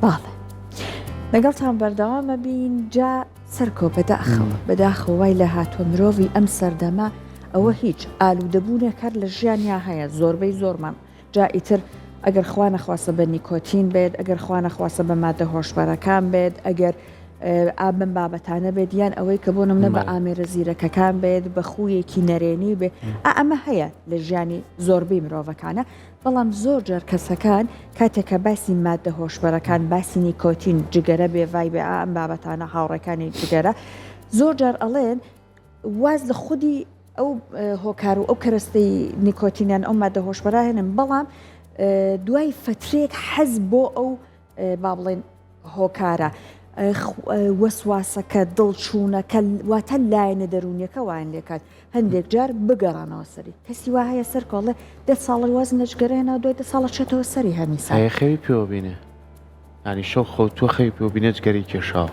باڵێ لەگەڵتان بەردەوامە بین جا سەرکۆ بەداخەوەی لە هاتووە مرۆڤی ئەم سەردەما ئەوە هیچ ئالوودەبوونێک هەر لە ژیانیا هەیە زۆربەی زۆرمان جا ئیتر ئەگەر خوا نەخواسە بە نیکۆتین بێت ئەگەر خوا نەخواسە بە مادە هۆشبەرەکان بێت ئەگەر ئابم بابەتانە بێت یان ئەوەی کە بۆ نمونە بە ئامێرە زیرەکەکان بێت بە خویەکی نەرێنی بێ ئەمە هەیە لە ژیانی زۆربەی مرۆڤەکانە بەڵام زۆر جار کەسەکان کاتێکە باسی مادە هۆشبەرەکان باسی نیکۆتین جگەرە بێڤای بێ ئەم بابەتانە هاوڕێکانی جگەرە زۆر جار ئەڵێن واز لە خودی ئەو هۆکار و ئەو کەرەستەی نیکۆتینیان ئەو مادە هۆشبەرە هێنن بەڵام دوای فترێک حەز بۆ ئەو با بڵێن هۆکارە وەسواسەکە دڵچوونەکە واتە لایەنە دەرونیەکە وایان لێکات هەندێک جار بگەڕانەوە سەری کەسی وا هەیە سەر کۆڵێ 10 ساڵی وازن نەجگەرێنە دوای 10 ساڵە چێتەوە سەری هەمیسا خەوی پێوە بینێ ینی شەو خۆ تۆ خەوی پێوە بینە جگەری کێشاوە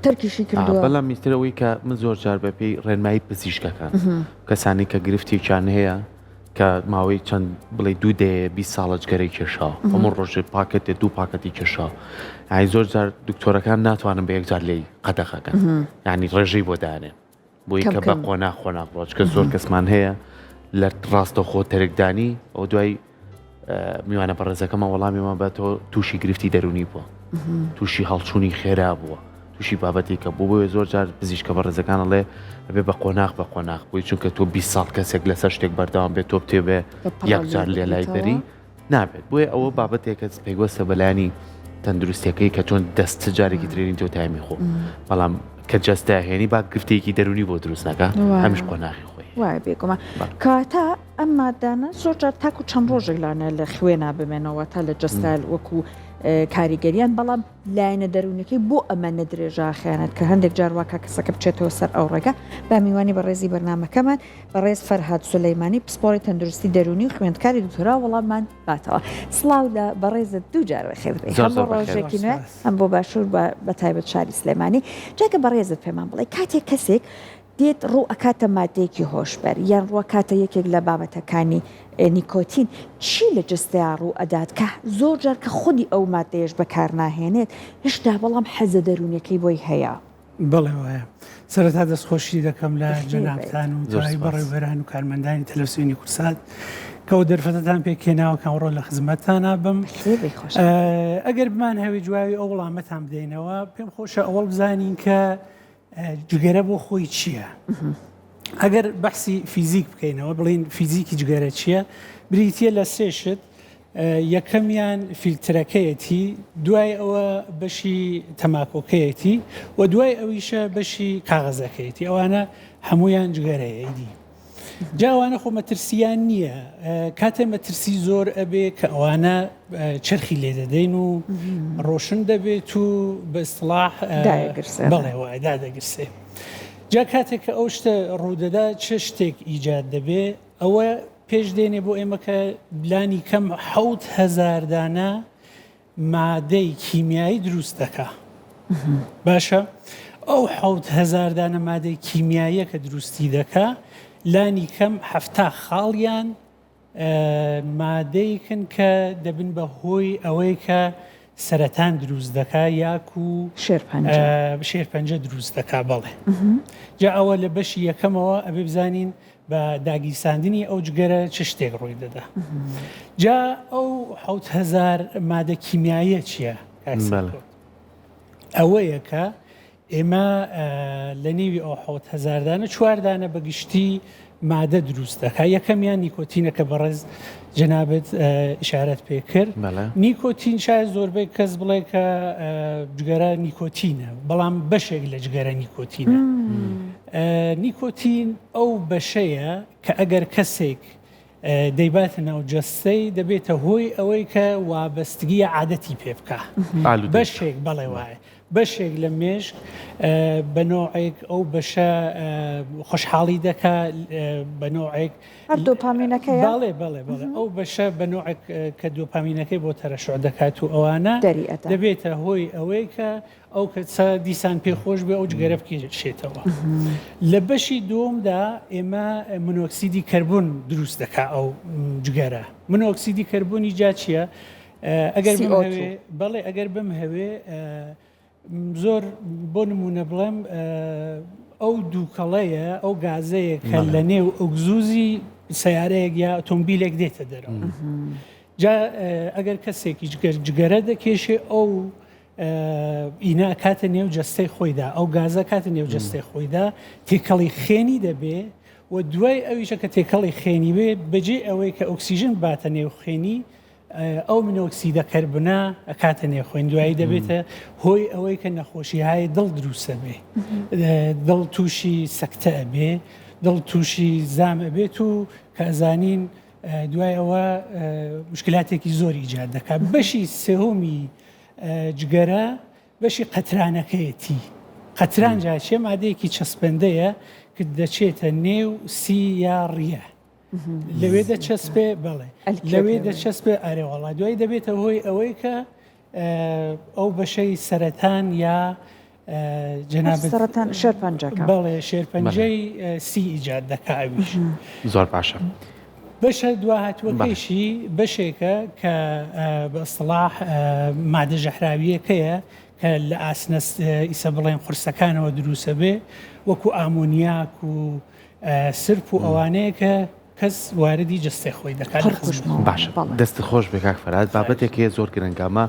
تەرکیشی کردووە بەڵام میترەوەی کە من زۆر جار بەپێی ڕێنمایی پزیشکەکان کەسانی کە گرفتێکیان هەیە کە ماوەی چەند بڵێ 2 دێ 20 ساڵە جگەرەی کێشاوە هەموو ڕۆژێ پاکەتێ 2 پاکەتی کێشاوە ئای زۆر جار دکتۆرەکان ناتوانن بە یەکجار لێی قەدەخەکەن ینی ڕێژەی بۆ دانێ بۆی کە بە قۆناغ ڕۆژ کە زۆر کەسمان هەیە لە ڕاستە خۆ تەرکدانی ئەو دوای میوانە بەڕێزەکەمە وەڵامیەوە بە تۆ تووشی گرفتی دەرونی بووە تووشی هەڵچوونی خێرا بووە تووشی بابەتێکە بۆ زۆر جار پزیشکە بەڕێزەکانەڵێ بێ بە قۆناغ بۆی چونکە تۆ 20 ساڵ کەسێک لەسەر شتێک بەردەوام بێت تۆ بتێ بێ یەکجار لێ لای بەری نابێت بۆیە ئەوە بابەتێکە پێیوەستە بەلایانی تەندروستیەکەی کە چۆن دەست جارێکی ترێنی تۆ تایمی خۆ بەڵام کە جەستاهێنی با گرفتێکی دەرونی بۆ دروست نەکە هەمیش قۆناغی خۆی وای بێگومە کاتە ئەم مادانە زۆر جار تاکو چەند ڕۆژێک لانە لە خوێنا بمێنەوە تا لە جەستال وەکو کاریگەریان بەڵام لایەنە دەرونەکەی بۆ ئەمە نەدرێژا خیانەت کە هەندێک جارواکە کەسەکە بچێتەوە سەر ئەو ڕێگە با میوانی بە ڕێزی بەرنامەکەمان بەڕێز فەرهاد سولەیمانی پسپۆڕی تەندروستی دەرونی و خوێندکاری دکتۆرا وەڵاممان باتەوە سڵاو لە بەڕێزت دوو جار بەخێر بێ هەم بۆ ڕۆژێکی نوێ هەم بۆ باشوور بە تایبەت شاری سلێمانی جاکە بەڕێزت پێمان بڵێ کاتێک کەسێک دێت ڕوو ئەکاتە مادەیەکی هۆشبەر یان ڕووەکاتە یەکێک لە بابەتەکانی نیکۆتین چی لە جستەیە ڕوو ئەدات کە زۆر جار کە خودی ئەو مادەیەش بەکار ناهێنێت هێشتا بەڵام حەزە دەرونیەکەی بۆی هەیە بڵێ وایە سەرەتا دەستخۆشی دەکەم لە جەنابتان و دوای بەڕێوەبەران و کارمەندانی تەلەڤیزیۆنی کورسات کە و دەرفەتەتان پێکێناوە کە ڕۆ لە خزمەتتانە بم ئەگەر بمان هەوی جواوی ئەو وڵامەتان بدەینەوە پێم خۆشە ئەوڵ بزانین کە جگەرە بۆ خۆی چییە؟ ئەگەر بەحسی فیزیک بکەینەوە بڵین فیزیکی جگەرە چییە؟ بریتە لە سێشت یەکەمیان فیلترەکەیەتی دوای ئەوە بەشی تەماکۆکەیەتی و دوای ئەویشە بەشی کاغەزەکەیەتی ئەوانە هەمویان جگەرەیەدی جاوانە خۆ مەترسیان نییە کاتێ مەترسی زۆر ئەبێ کە ئەوانە چرخی لێ دەدەین و ڕۆشن دەبێت و بە ئیستلاح بەڵێ وای دادەگرسێ جا کاتێک کە ئەو شتە ڕوودەدا چه شتێک ئیجاد دەبێ ئەوە پێش دێنێ بۆ ئێمە کە بلانی کەم 7,000 دانە مادەی کیمیایی دروست دەکا باشە ئەو 7,000 دانە مادەی کیمیاییە کە دروستی دەکا لانی کەم 70 خاڵیان مادەیکن کە دەبن بە هۆی ئەوەی کە سەرەتان دروست دەکا یاک و شێرپەنجە دروست دەکا بەڵێ جا ئەوە لە بەشی یەکەمەوە ئەبێ بزانین بە داگیرساندنی ئەو جگەرە چ شتێک ڕووی دەدا جا ئەو 7,000 مادە کیمیاییە چییە؟ ئەوەیە کە ئێمە لە نێوی ئەو 7,000 دانە 4 دانە بەگشتی مادە دروست دەکا یەکەمیان نیکۆتینە کە بەڕێز جەنابەت ئیشارەت پێ کرد نیکۆتین شاید زۆربەی کەس بڵێ کە جگەرە نیکۆتینە بەڵام بەشێک لە جگەرە نیکۆتینە نیکۆتین ئەو بەشەیە کە ئەگەر کەسێک دەیباتە ناو جەستەی دەبێتە هۆی ئەوەی کە وابەستگی عادەتی پێ بکە بەشێک بەڵێ وایە بەشێک لە مێشک بە نۆعێک ئەو بەشە خۆشحاڵی دەکا بە نۆعێک دۆپامینەکەی باڵێ بڵێ ئەو بەشە بە نۆعێک کە دۆپامینەکەی بۆ تەرەشع دەکات و ئەوانە دەبێتە هۆی ئەوەی کە ئەو کەسە دیسان پێخۆش بێ ئەو جگەرە بکێشێتەوە لە بەشی دووەمدا ئێمە مونۆکسیدی کەربۆن دروست دەکا ئەو جگەرە مونۆکسیدی کەربۆنی جا چییە؟ ئەگەر بەڵێ ئەگەر بم هەوێ زۆر بۆ نمونە بڵێم ئەو دووکەڵەیە ئەو گازەیە کە لە نێو ئۆگزوزی سیارەیەک یا ئۆتۆمبیلێک دێتە دەرەوە جا ئەگەر کەسێکی جگەرە دەکێشێ ئەو ئینا کاتە نێو جەستەی خۆیدا ئەو گازە کاتە نێو جەستەی خۆیدا تێکەڵی خێنی دەبێ و دوای ئەویشە کە تێکەڵی خێنی بێ بەجێ ئەوەی کە ئۆکسیژن باتە نێو خێنی ئەو منۆکسیدە کەربنا ئەکاتە نێو خۆین دوایی دەبێتە هۆی ئەوەی کە نەخۆشیهای دڵ دروستە بێ دڵ تووشی سەکتە ئەبێ دڵ تووشی زام ئەبێت و کەزانین دوای ئەوە مشکلاتێکی زۆری ایجاد دەکات بەشی سێهۆمی جگەرە بەشی قەترانەکەیەتی قەتران جاچێ مادەیەکی چەسپەندەیە کە دەچێتە نێو سی یا ڕیە لەوێ دەچەسپێ بڵێ لەوێ دەچەسپێ ئارێوەڵا دوای دەبێتە هۆی ئەوەی کە ئەو بەشەی سەرەتان یا جەنابەت شێرپەنجەکە بەڵێ شێرپەنجەی سی ایجاد دەکاویش زۆر باشە. بەشە دواهاتوەکەیشی بەشێکە کە بە ئەسڵاح مادە ژەهراویەکەیە کە لە ئاسنە ئیسە بڵێن قورسەکانەوە دروسە بێ وەکو ئامۆنیاک و سرپ و ئەوانەیە کە کەس واردی جستەی خۆی دەکات. باشە دەستی خۆش بێ کاک فەرهاد بابەتێکەیە زۆر گرنگامە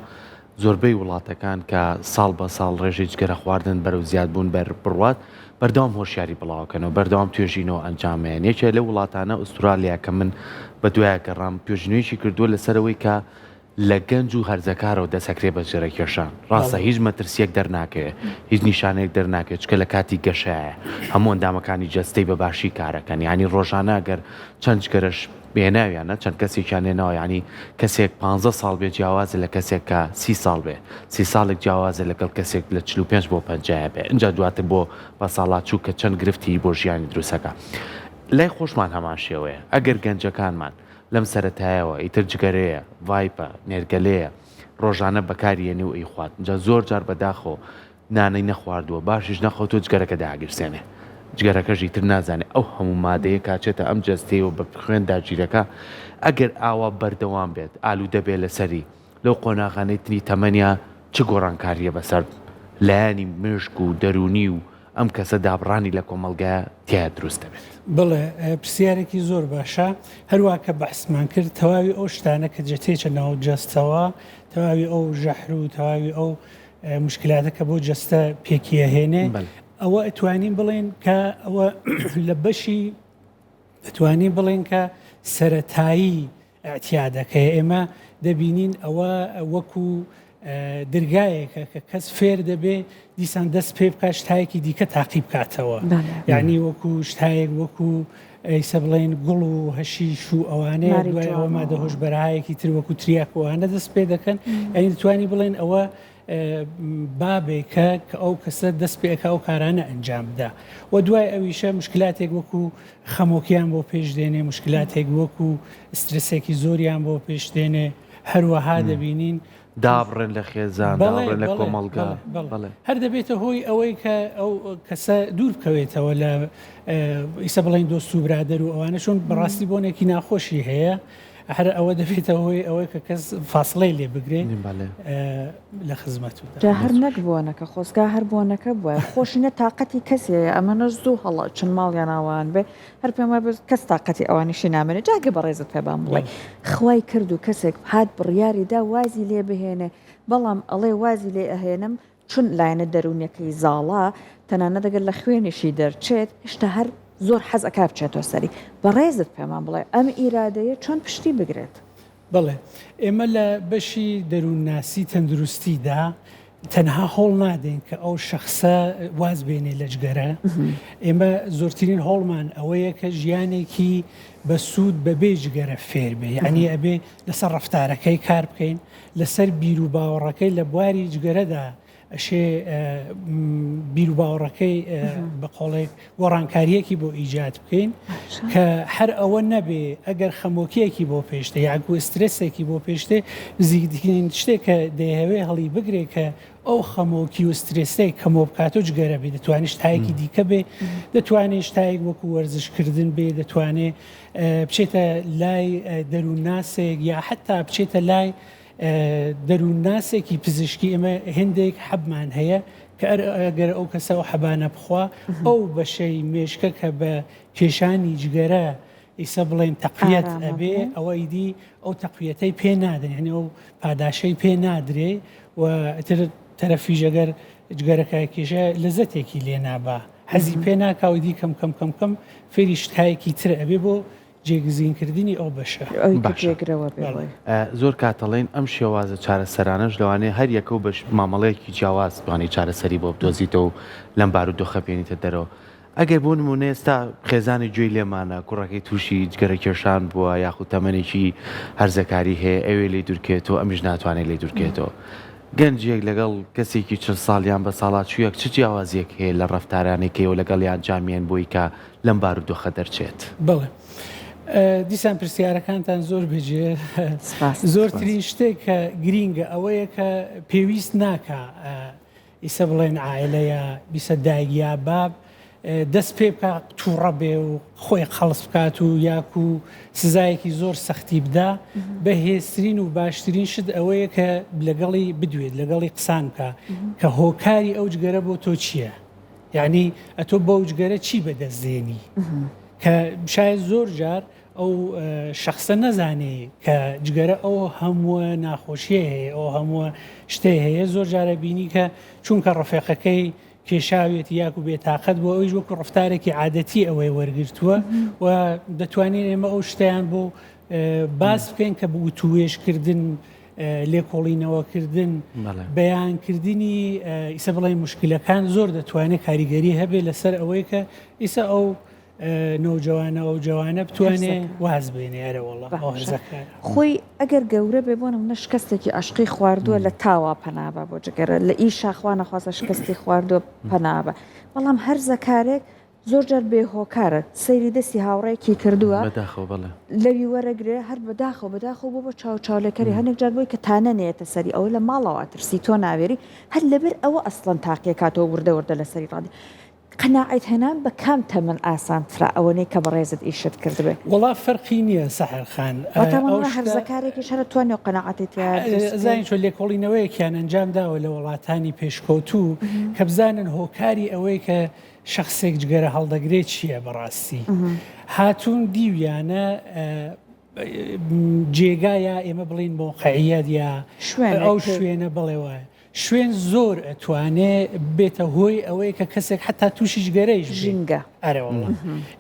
زۆربەی وڵاتەکان کە ساڵ بە ساڵ ڕێژەی جگەرە خواردن بەرەو زیادبوون بەر بڕوات بەردەوام هۆشیاری بڵاوکەنەوە بەردەوام توێژینەوە ئەنجامەیە یەکێ لە وڵاتانە ئوسترالیا کە من بە دوایە گەڕام توێژینەوەیکی کردووە لەسەرەوەی کە لە گەنج و هەرزەکارەوە دەسەکرێ بە جێرە کێشان ڕاستە هیچ مەترسیەک دەرناکەوێت هیچ نیشانێک دەرناکێت چکە لە کاتی گەشایە هەموو ئەندامەکانی جەستەی بە باشی کارەکەن ینی ڕۆژانە گەر چەند گەرەش بێناویانە چەند کەسێکیان نێنەوە ینی کەسێک 15 ساڵ بێ جیاوازە لە کەسێک کە 30 ساڵ بێ 30 ساڵێک جیاوازە لەگەڵ کەسێک لە 45 بۆ 50 بێ اینجا دواتر بۆ بە ساڵات چوو کە چەند گرفتی بۆ ژیانی دروستەکە لای خۆشمان هەمان شێوەیە ئەگەر گەنجەکانمان لەم سەرەتایەوە ئیتر جگەرەیە ڤایپە نێرگەلەیە ڕۆژانە بەکارێنی و ئەی خوات اینجا زۆر جار بەداخۆ نانەی نەخواردووە باشیش نەخۆتۆ جگەرەکە داگیرسێنێ جگەرەکەژی تر نازانێت ئەو هەموو مادەیە کاچێتە ئەم جەستەیەوە بە خوێن داگیرەکە ئەگەر ئاوا بەردەوام بێت ئالوو دەبێت لەسەری لەو قۆناغانەی تری تەمەنیا چ گۆڕانکاریە بەسەر لایانی مشک و دەرونی و ئەم کەسە دابڕانی لە کۆمەلگایە تیا دروست دەبێت. بڵێ پرسیارێکی زۆر باشە هەروە کە بەحسمان کرد تەواوی ئەو شتانە کە جێتێکە ناو جەستەوە تەواوی ئەو ژەحر و تەواوی ئەو مشکلاتەکە بۆ جەستە پێکیەهێنێ ئەوە ئەتوانین بڵێن کە ئەوە لە بەشی ئەتوانین بڵێن کە سەرەتایی ئەعتیادەکەی ئێمە دەبینین ئەوە وەکو دەرگایەکە کە کەس فێر دەبێ دیسان دەست پێ بکات شتایەکی دیکە تاقی بکاتەوە یعنی وەکو شتایەک وەکو ئەیسە بڵێن گوڵ و هەشیش و ئەوانەیە دوای ئەوە مادە هۆشبەرهایەکی تر وەکو تریاکەوانە دەست پێ دەکەن ئەین دەتوانی بڵێن ئەوە بابێکە کە ئەو کەسە دەست پێەکە ئەو کارانە ئەنجام بدا و دوای ئەویشە مشکلاتێک وەکو خەمۆکیان بۆ پێش دێنێ مشکلاتێک وەکو استرسێکی زۆریان بۆ پێش دێنێ هەروەها دەبینین دابڕێن لە خێزان دابڕێن لە کۆمەڵگا هەر دەبێتە هۆی ئەوەی کە ئەو کەسە دوور بکەوێتەوە لە ئیسە بڵین دۆست و برادەر و ئەوانە چۆن بەڕاستی بۆنێکی ناخۆشی هەیە هەر ئەوە دەبێتە هۆی ئەوەی کە کەس فاصلەی لێ بگرێت لە خزمەتودا جا هەر نەکبوونەکە خۆزگا هەر بۆنەکە بووە خۆشینە تااقەتی کەسێ ئەمەنەش زوو هەڵە چەند ماڵیان ئاوان بێ هەر پێم وایە کەس تااقەتی ئەوانیشی نامێنێت جاگە بەڕێزت پێبان بڵێ خوای کرد و کەسێک هات بڕیاریدا وازی لێ بهێنێ بەڵام ئەڵێ وازی لێ ئەهێنم چون لایەنە دەرونیەکەی زاڵا تەنانە دەگەر لە خوێنیشی دەرچێت هێشتا هەر زۆر حەزەکە بچێتەوە سەری بەڕێزت پێمان بڵێ ئەم ئیرادەیە چۆن پشتی بگرێت بڵێ ئێمە لە بەشی دەروونناسی تەندروستیدا تەنها هەوڵ نادەین کە ئەو شەخصە واز بێنێ لە جگەرە ئێمە زۆرترین هەوڵمان ئەوەیە کە ژیانێکی بە سوود بەبێ جگەرە فێر بێ یعنی ئەبێ لەسەر ڕەفتارەکەی کار بکەین لەسەر بیر و باوەڕەکەی لە بواری جگەرەدا ئەشێ بیر و باوەڕەکەی بە قۆڵێک گۆڕانکاریەکی بۆ ئیجاد بکەین کە هەر ئەوە نەبێ ئەگەر خەمۆکیەکی بۆ پێشتە یاگو ئسترسێکی بۆ پێشتێ زیگترین شتێک کە دەیەوێ هەڵی بگرێ کە ئەو خەمۆکی و سترێسەی کەمۆ بکاتۆ جگەرە بێ دەتوانێت شتایەکی دیکە بێ دەتوانێت شتایەک وەکو وەرزشکردن بێ دەتوانێت بچێتە لای دەروونناسێک یا حتا بچێتە لای دەروونناسێکی پزیشکی ئێمە هێندێک حەبمان هەیە کە ئەگەر ئەو کەسە و حەبانە بخوا ئەو بەشەی مێشکە کە بە کێشانی جگەرە ئیسە بڵێن تەقویەت ئەبێ ئەوەی دی ئەو تەقویەتەی پێ نادن یعنی ئەو پاداشەی پێ نادرێ و تەرەفی ژەگەر جگەرەکە کێشە لەزەتێکی لێ نابا حەزی پێ ناکاوی کەم کەم کەم کەم فێری شتایەکی تر ئەبێ بۆ جێگزینکردنی ئەو بەشە زۆر کاتەڵێن ئەم شێوازە چارەسەرانەش لەوانەیە هەر یەکە و بەش مامەڵەیەکی جیاواز توانێت چارەسەری بۆ بدۆزیتەوە لەم بارودۆخە پێێنیتە دەرەوە ئەگەر بۆ نمونە ئێستا خێزانی گوێی لێمانە کوڕەکەی تووشی جگەرە کێشان بووە یاخود تەمەنێکی هەرزەکاری هەیە ئەوێ لێ دوورکێتەوە ئەمیش ناتوانێت لێ دوورکێتەوە گەنجێک لەگەڵ کەسێکی چ ساڵیان بە ساڵاتچوویەک چ جیاوازیەک هەیە لە ڕەفتارانێکەوە لەگەڵ یان جامیان بۆی کە لەم بارودۆخە دەرچێت بڵێ دیسان پرسیارەکانتان زۆر بێجێ زۆرترین شتێک کە گرینگە ئەوەیە کە پێویست ناکە ئیسە بڵێن عائلەیە بیسە دایگیا باب دەست پێ بکە تووڕە بێ و خۆی خەڵس بکات و یاک و سزایەکی زۆر سەختی بدا بەهێزترین و باشترین شت ئەوەیە کە لەگەڵی بدوێت لەگەڵی قسان بکە کە هۆکاری ئەو جگەرە بۆ تۆ چییە؟ یعنی ئەتۆ بەو جگەرە چی بەدەستێنی؟ کە شاید زۆر جار ئەو شخصە نەزانێ کە جگەرە ئەو هەمووە ناخۆشیە هەیە ئەو هەمووە شتێ هەیە زۆر جارە بینی کە چونکە ڕفێقەکەی کێشاوێت یاک و بێتاقەت بۆ ئەویش وەکو ڕفتارێکی عادەتی ئەوەی وەرگرتووە و دەتوانین ئێمە ئەو شتیان بۆ باس بکەین کە بوتوێشکردن لێکۆڵینەوەکردن بەیانکردنی ئیسە بڵێ مشکلەکان زۆر دەتوانێت کاریگەری هەبێ لەسەر ئەوەی کە ئیسە ئەو نەوجوانە ئەو جوانە بتوانێت واز بێنێ یارەوەڵە خۆی ئەگەر گەورە بێ بۆ نمونە شکستێکی عشقی خواردووە لە تاوا پەنابە بۆ جگەرە لە ئیشا خوا نەخوازە شکستی خواردووە پەنابە بەڵام هەر زەکارێک زۆر جار بێهۆکارە سەیری دەستی هاوڕێکی کردووە لەوی وەرەگرێ هەر بەداخەوە بۆ بۆ چاوچاولەکەری هەنێک جار بۆی کە تانە نێتە سەری ئەوە لە ماڵەوە ترسی تۆ ناوێری هەر لەبەر ئەوە ئەسڵەن تاقیە کاتەوە وردە لە سەری ڕادی قەناعەت هێنان بە کام تەمەن ئاسانترا ئەوەنەی کە بەڕێزت ئیشت کردبێ وڵا فەرقی نییە سەحرخان هەرزەکارێکی شەرە توانێ و قەناعەتی زانین چۆ لێکۆڵینەوەیەکیان ئەنجام داوە لە وڵاتانی پێشکەوتوو کە بزانن هۆکاری ئەوەی کە شخصێک جگەرە هەڵدەگرێت چییە بەڕاستی هاتوون دیویانە جێگایە ئێمە بڵین موقعیەت یا ئەو شوێنە بڵێوە شوێن زۆر ئەتوانێ بێتە هۆی ئەوەی کە کەسێک حتا تووشی جگەرەیش ژینگە ئەرەوەڵە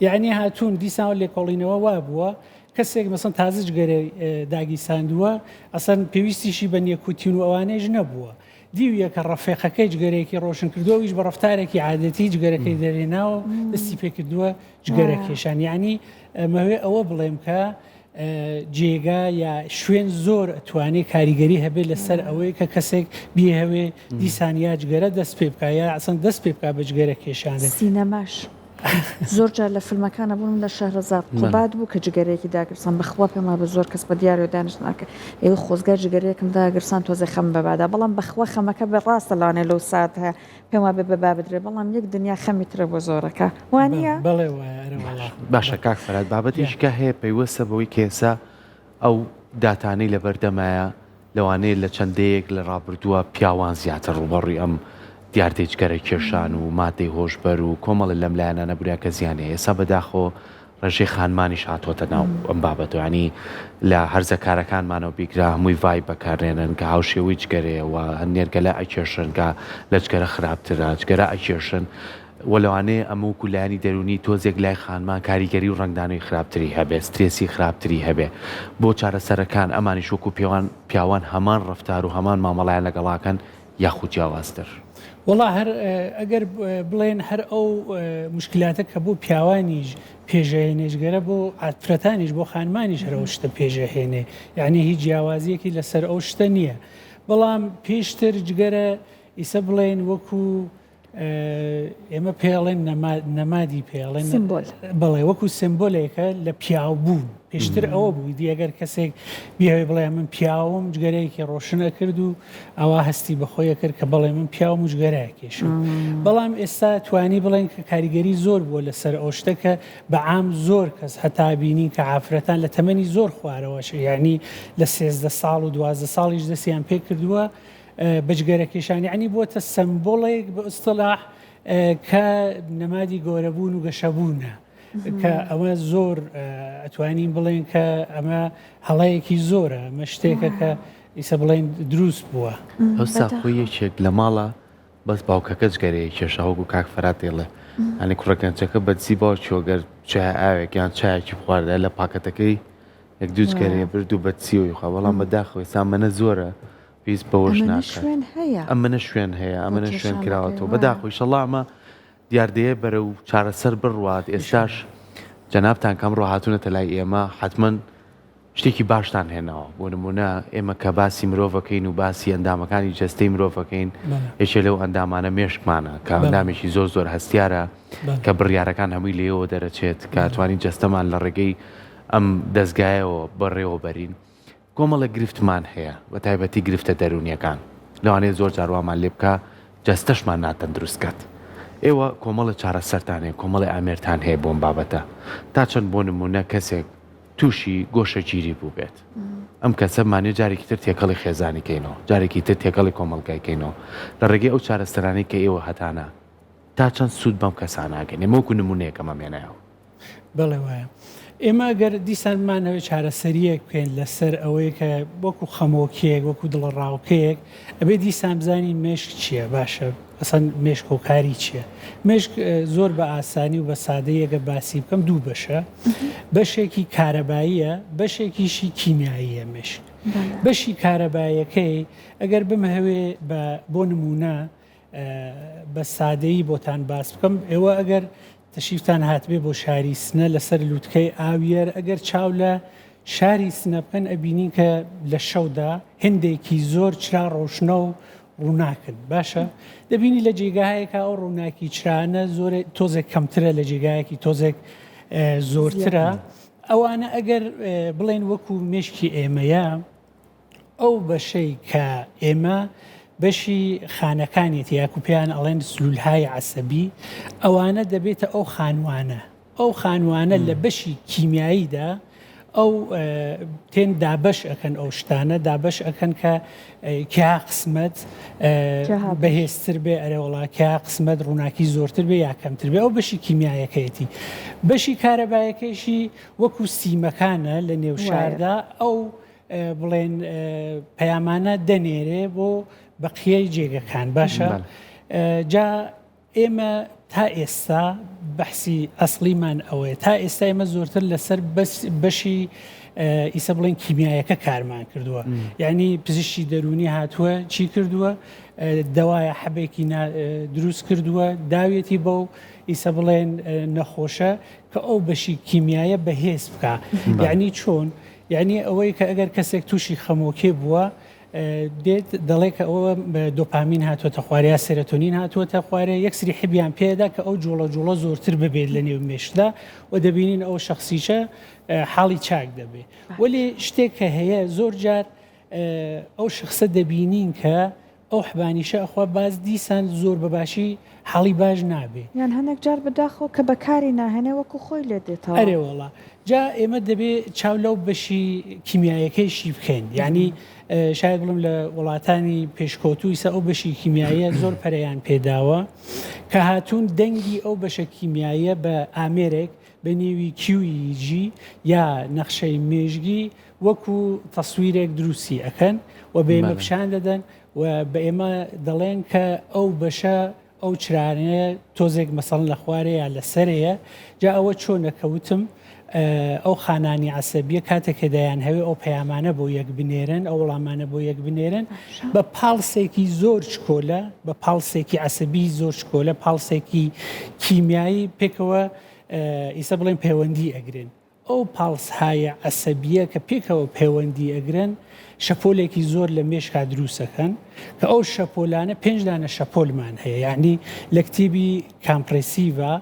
یعنی هاتوون دیسان لێکۆڵینەوە وا بووە کەسێک مەسن تازە جگەرەی داگیساندووە ئەسەن پێویستیشی بە نیەکوتین و ئەوانەیش نەبووە دیویە کە ڕەفێقەکەی جگەرەیەکی ڕۆشن کردووەویش بە ڕفتارێکی عادەتی جگەرەکەی دەرێناوە دەستی پێکردووە جگەرە کێشان یعنی ئەمەوێ ئەوە بڵێم کە جێگا یا شوێن زۆر ئەتوانێت کاریگەری هەبێت لەسەر ئەوەی کە کەسێک بیهەوێ دیسانیا جگەرە دەست پێ بکە یا ئەسەن دەست پێ بکە بە جگەرە کێشانە سینەماش زۆر جار لە فیلمەکانە بوون لە شەهرەزاد قوباد بوو کە جگەرەیەکی داگرسان بەخوا پێما بە زۆر کەس بە دیارۆ دانش ناکە ئێوە خۆزگار جگەرەیەکم داگرسان تۆزە خەم بەبادا بەڵام بەخوا خەمەکە بە ڕاستە لەوانێ لەو سات هەیە پێما بێ بە بابدرێ بەڵام یەک دنیا خەمی ترە بۆ زۆرەکە وانە بڵێ باشە کاک فەرات بابەتیشکە هەیە پەیوەستە بەوەی کێسە ئەو داتانەی لە بەردەمایە لەوانەیە لە چەندەیەک لە ڕابردووە پیاوان زیاتر ڕوبەڕی ئەم دیاردەیجگەرە کێشان و مادەی هۆشبەر و کۆمەڵی لەم لایەنە نەبووە کە زیانەیە ئێستا بەداخۆ ڕێژەی خانمانیش هاتوۆتە ناو ئەم بابەتوانی لە هەرزەکارەکانمانەوە بیکرا هەمووی ڤای بەکارێنن کە هاوشێوەی جگەرەیەوە هەنێرگەلە ئەکێشن کە لە جگەرە خراپترە جگەرە ئەکێشن وە لەوانەیە ئەمە وکو لایانی دەرونی تۆزێک لای خانمان کاریگەری و ڕنگدانەوەی خراپتری هەبێ سترێسی خراپتری هەبێ بۆ چارەسەرەکان ئەمانیش وەکو پیاوان هەمان ڕفتار و هەمان مامەڵایان لەگەڵاکەن یاخود جیاوازتر وڵا هەر ئەگەر بڵێن هەر ئەو مشکلاتە کە بۆ پیاوانیش پێژەهێنێژگەرە بۆ ئافرەتانیش بۆ خانمانیش هەرەوە شتە پێژەهێنێ یعنی هیچ جیاوازیەکی لەسەر ئەو شتە نییە بەڵام پێشتر جگەرە ئیسە بڵێن وەکو ئێمە پێڵێن نەمادی پێڵێن سیمبۆل بڵێ وەکو سمبۆلێکە لە پیاوبوون پێشتر ئەوە بوو دیەگەر کەسێک بیاوێ بڵێ من پیاوم جگەرەیەکی ڕۆشنە کرد و ئەوە هەستی بەخۆیە کرد کە بڵێ من پیاوم و جگەرەیە کێشم بەڵام ئێستا توانی بڵێن کە کاریگەری زۆر بووە لەسەر ئەو شتەکە بەعام زۆر کەس هەتا بینی کە عافرەتان لە تەمەنی زۆر خوارەوەش یعنی لە 13 ساڵ و 12 ساڵیش دەستیان پێ کردووە بەجگەرە کێشانی یعنی بۆتە سمبۆڵێک بە ئوستلاح کە نەمادی گۆرەبوون و گەشەبوونە کە ئەوە زۆر ئەتوانین بڵێن کە ئەمە هەڵەیەکی زۆرە ئەمە شتێکە کە ئیسە بڵێن دروست بووە ئەو ساخۆی یەکێک لە ماڵە بەس باوکەکە جگەرەیە کێشاوەگو کاک فەرات دێڵێ ئەنی کوڕەکەنچەکە بەجزی باوچۆگەر چای ئاوێک یان چایەکی بخواردە لە پاکەتەکەی یەک دوو جگەرەیە برد و بەچیەوەی خوا بەڵام بەداخەوەی سامەنە زۆرە پێویست بەوەش ناکات ئەمەنە شوێن هەیە ئەمەنە شوێن کراوەتەوە بەداخۆی شەڵا ئەمە دیاردەیە بەرە و چارەسەر بڕوات ئێستاش جەنابتان کەم ڕۆهاتونەتە لای ئێمە حتمما شتێکی باشتان هێناوە بۆ نمونە ئێمە کە باسی مرۆڤەکەین و باسی ئەندامەکانی جەستەی مرۆڤەکەین یەکێ لەو ئەندامانە مێشکمانە کە ئەندامێکی زۆر زۆر هەستیارە کە بڕیارەکان هەمووی لێەوە دەرەچێت کە توانین جەستەمان لە ڕێگەی ئەم دەستگایەوە بەڕێوە بەرین کۆمەڵە گرفتمان هەیە بە تایبەتی گرفتە دەرونیەکان لەوانەیە زۆر جاروامان لێ بکە جەستەشمان ناتەندروستکات ئێوە کۆمەڵە چارەسەرتان هەیە کۆمەڵی ئامێرتان هەیە بۆم بابەتە تا چەند بۆ نمونە کەسێک تووشی گۆشە گیری بوو بێت ئەم کەسە مانێ جارێکی تر تێکەڵی خێزانی کەینەوە جارێکی تر تێکەڵی کۆمەڵگایکەینەوە لە ڕێگەی ئەو چارەسەرانی کە ئێوە هەتانە تا چەند سوود بەم کەساناگەن ئێمە وەکو نمونەیەکەمە مێنایەوە بەڵێ وایە ئێمە گەر دیسانمانەوەی چارەسەریەک بکەین لەسەر ئەوەی کە وەکو خەمۆکیەک وەکو دڵڕاوکەیەک ئەبێ دیسان بزانین مێشک چییە باشە ئەسەن مێشک و کاری چییە مێشک زۆر بە ئاسانی و بە سادەیەگە باسی بکەم دوو بەشە بەشێکی کارەباییە بەشێکیشی کیمیاییە مێشک بەشی کارەبایەکەی ئەگەر بمهەوێ بۆ نمونە بە سادەیی بۆتان باس بکەم ئێوە ئەگەر تەشیفتان هاتبێ بۆ شاری سنە لەسەر لووتکەی ئاویەر ئەگەر چاو لە شاری سنە بکەن ئەبینین کە لە شەودا هێندێکی زۆر چرا ڕۆشنە و ڕووناکرد باشە دەبینی لە جێگایەکە ئەو ڕووناکی چرانە زۆر تۆزێک کەمترە لە جێگایەکی تۆزێک زۆرترە ئەوانە ئەگەر بڵێن وەکو مێشکی ئێمەیە ئەو بەشەی کە ئێمە بەشی خانەکانێتی یاکوپیان ئەڵێن سلولهای عەسەبی ئەوانە دەبێتە ئەو خانوانە لە بەشی کیمیاییدا ئەو تێن دابش ئەەکەن ئەو شتانە دابش ئەەکەن کە کیا قسمەت بەهێزتر بێ ئەرێوەڵا کیا قسمەت ڕووناکی زۆرتر بێ یا کەمتر بێ ئەو بەشی کیمیایەکەیەتی بەشی کارەبایەکەیشی وەکو سیمەکانە لە نێو شاردا ئەو بڵێن پەیامانە دەنێرێ بۆ بەقیەی جێگەکان باشە جا ئێمە تا ئێستا بەحسی ئەسڵیمان ئەوەیە تا ئێستا ئێمە زۆرتر لەسەر بەشی ئیسە بڵێن کیمیایەکە کارمان کردووە یعنی پزیشکی دەرونی هاتووە چی کردووە دەوایە حەبێکی دروست کردووە داوێتی بەو ئیسە بڵێن نەخۆشە کە ئەو بەشی کیمیایە بەهێز بکە یعنی چۆن یعنی ئەوەی کە ئەگەر کەسێک تووشی خەمۆکێ بووە دێت دەڵێ کە ئەوە دۆپامین هاتووەتە خواریا سێرۆتۆنین هاتووەتە خوارێ یەکسری حیبیان پێدا کە ئەو جوڵە زۆرتر ببێت لە نێو مێشدا و دەبینین ئەو شخصیشە حاڵی چاک دەبێت وەلی شتێک کە هەیە زۆر جار ئەو شخصە دەبینین کە ئەو حبانیشە ئەخوا باز دیسان زۆر بەباشی حاڵی باش نابێ یان هەندێک جار بەداخەوە کە بەکاری ناهێنێ وەکو خۆی لێ دێتەوە ئەرێوەڵا جا ئێمە دەبێت چاو لەو بەشی کیمیایەکەیشی بکەین یعنی شاید بڵم لە وڵاتانی پێشکەوتوویسە ئەو بەشی کیمیایە زۆر پەرەیان پێداوە کە هاتوون دەنگی ئەو بەشە کیمیایە بە ئامێرێک بە نێوی QEEG یا نەخشەی مێژگی وەکو تەسویرێک دروستی ئەەکەن و بە ئێمە پیشان دەدەن و بە ئێمە دەڵێن کە ئەو بەشە ئەو چرانەیە تۆزێک مەسەڵ لە خوارەیە لە سەرەیە جا ئەوە چۆنەکەوتم ئەو خانانی عەسەبیە کاتێکە دەیان هەوێ ئەو پەیامانە بۆ یەک بنێرن ئەو وڵامانە بۆ یەک بنێرن بە پاڵسێکی زۆر چکۆلە بە پاڵسێکی عەسەبی زۆر چکۆلە پاڵسێکی کیمیایی پێکەوە ئیسە بڵێن پەیوەندی ئەگرن ئەو پاڵسهایە عەسەبیە کە پێکەوە پەیوەندی ئەگرن شەپۆلێکی زۆر لە مێشکا دروستەکەن کە ئەو شەپۆلانە 5 دانە شەپۆلمان هەیە یعنی لە کتێبی کامپرسیڤە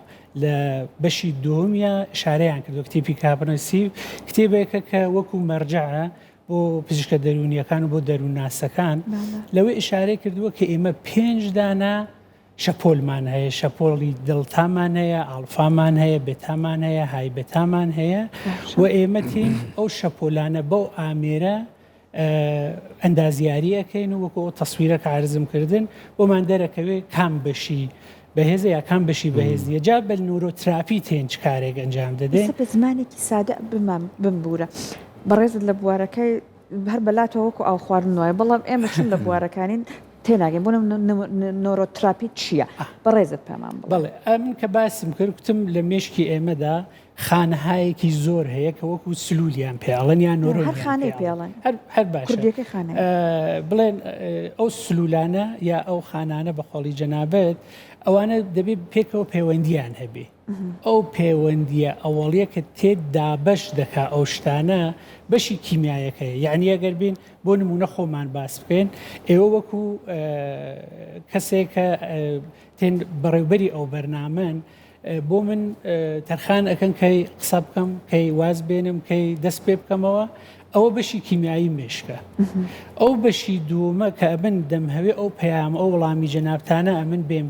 لە بەشی دووەمیە شارەیان کردو کتێبی کابنەسی کتێبێکە کە وەکو مەرجعە بۆ پزیشکە دەرونیەکان و بۆ دەروونناسەکان لەوەی ئشارەی کردووە کە ئێمە 5 دانە شەپۆلمان هەیە شەپۆڵی دڵتامان هەیە ئاڵفامان هەیە بێتامان هەیە های بێتامان هەیە و ئێمەتین ئەو شەپۆلانە بەو ئامێرە ئەندازیاریەکەین و وەکو تەسویرە کە عرضم کردن بۆمان دەرەکەوێ کام بەشی بەهێزە یا کام بەشی بەهێزیە جا بە نورۆتراپی تێن چ کارێک ئەنجام دەدەین بە زمانێکی سادە بمبورە بەڕێزت لە بوارەکەی هەر بەلاتەوە وەکو ئاو خواردن وایە بەڵام ئێمە چون لە بوارەکانین تێناگەین بۆ نۆرۆتراپی چییە بەڕێزت پێمان بڵێ من کە باسم کرد کوتم لە مێشکی ئێمەدا خانەهایەکی زۆر هەیە کە وەکو سلولیان پێڵەن یان نۆرۆ هەر خانەی پێڵەن هەر باشە بڵێن ئەو سلولانە یا ئەو خانانە بە خۆڵی جەنابەت ئەوانە دەبێت پێکەوە پەیوەندیان هەبێ ئەو پەیوەندیە ئەوەڵیە کە تێدا بەش دەکا ئەو شتانە بەشی کیمیایەکەیە یعنی ئەگەر بین بۆ نمونە خۆمان باس بکەین ئێوە وەکو کەسێکە تێن بەڕێوبەری ئەو بەرنامەن بۆ من تەرخان ئەکەن کەی قسە بکەم کەی واز بێنم کەی دەست پێ بکەمەوە ئەوە بەشی کیمیایی مێشکە ئەو بەشی دوومە کە ئەبن دەمهەوێ ئەو پەیام ئەو وەڵامی جەنابتانە ئەمن بێم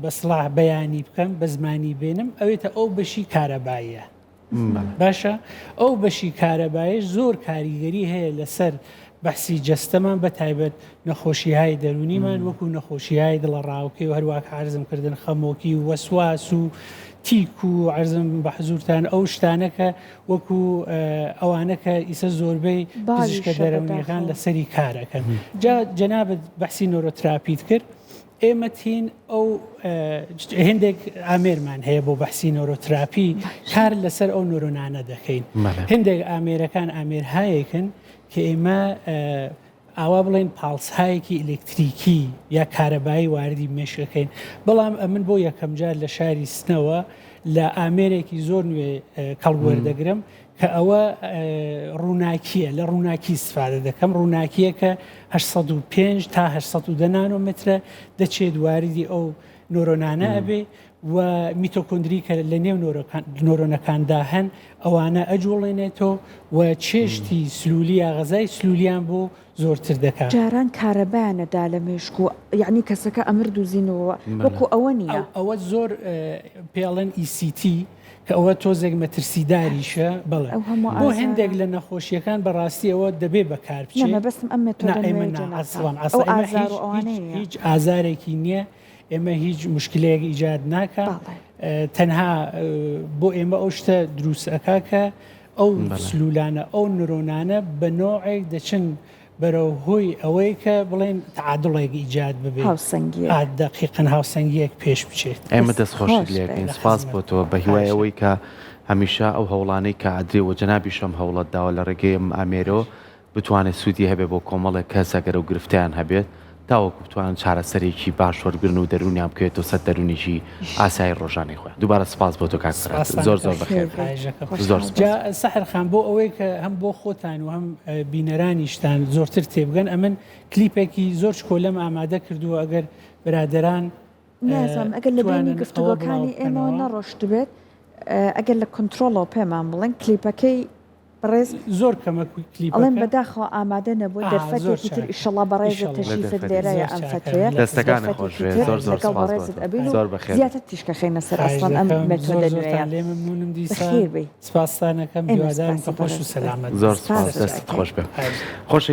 بەسڵاح بەیانی بکەم بە زمانی بێنم ئەوێتە ئەو بەشی کارەباییە باشە ئەو بەشی کارەبایش زۆر کاریگەری هەیە لەسەر بەحسی جەستەمان بە تایبەت نەخۆشیهای دەرونیمان وەکو نەخۆشیهای دڵە ڕاوکەی و هەروواکە عرزم کردن خەمۆکی و وەسواس و تیک و عرزم بە حزورتان ئەو شتانەکە وەکو ئەوانەکە ئیسە زۆربەی پزیشکە دەرەونیەکان لەسەری کارەکەن جا جەنابەت بەحسی نۆرۆتراپیت کرد ئێمە تین ئەو هێندێک ئامێرمان هەیە بۆ بەحسی نۆرۆتراپی کار لەسەر ئەو نۆرۆنانە دەکەین هێندێک ئامێرەکان ئامێرهایەکن کە ئێمە ئاوا بڵێن پاڵسهایەکی ئلکتریکی یا کارەبایی واردی مێشکەکەین بەڵام ئەمن بۆ یەکەم جار لە شاری سنەوە لە ئامێرێکی زۆر نوێ کەڵوەردەگرم کە ئەوە ڕووناکیە لە ڕووناکی استفادە دەکەم ڕووناکیە کە 805 تا 810 نانۆمترە دەچێت واردی ئەو نۆرۆنانە ئەبێ و میتۆکۆندری کە لە نێو نۆرۆنەکاندا هەن ئەوانە ئەجوڵێنێتەوە و چێشتی سلولی یا غەزای سلولیان بۆ زۆرتر دەکات جاران کارەبایانەدا لە مێشک و یعنی کەسەکە ئەمر دوزینەوە وەکو ئەوە نییە ئەوە زۆر پێڵەن ECT کە ئەوە تۆزێک مەترسیداریشە بڵێ بۆ هەندێک لە نەخۆشیەکان بەڕاستی ئەوە دەبێ بەکار بچێت بەستم ئەم هیچ ئازارێکی نییە ئێمە هیچ مشکلەیەک ئیجاد ناکە تەنها بۆ ئێمە ئەو شتە دروستەکە کە ئەو سلولانە ئەو نۆرۆنانە بە نۆعێک دەچن بەرەو هۆی ئەوەی کە بڵێن تعادڵێک ئیجاد ببێت دقیقەن هاوسەنگیەک پێش بچێت ئێمە دەستخۆشی لێکەین سپاس بۆتەوە بە هیوای ئەوەی کە هەمیشە ئەو هەوڵانەی کە ئادرێەوە جەنابیشەم هەوڵەت داوە لە ڕێگەی ئامێرەوە بتوانێت سوودی هەبێت بۆ کۆمەڵێک کەس ئەگەر و گرفتیان هەبێت تاوەکو بتوانن چارەسەرێکی باش وەرگرن و دەرونیان بکەوێتەوە سەر دەرونیشی ئاسایی ڕۆژانەی خۆیان دووبارە سپاس بۆ تۆ کاکسرات زۆر زۆر بەخێر سەحرخان بۆ ئەوەی کە هەم بۆ خۆتان و هەم بینەرانیشتان زۆرتر تێبگەن ئەمن کلیپێکی زۆر کۆلەم ئامادە کردووە ئەگەر برادەران نازم ئەگەر لە بینی گفتوگەکانی ئێمەوە نەڕۆشت بێت ئەگەر لە کۆنتترۆڵەوە پێمان بڵێن کلیپەکەی بەڕێز زۆر کەمە کلیپ ئەڵێن بەداخەوە ئامادە نەبووە دەرفەتێکی تر ئیشەڵا بەڕێزە تەشریفت لێرەیە ئەم فتوێ دەستەکانی خۆش زۆر زۆر بەڕێزت ئەبین و زیاتر تیشکە خەینە سەر ئەسڵان ئەم مێتۆدە نوێیان لێ ممنونم دیسان بەخێر بی سپاسانەکەم هیوادارم کە خۆش و سەلامەت زۆر سپاس دەستت خۆش بێ خۆشەویستان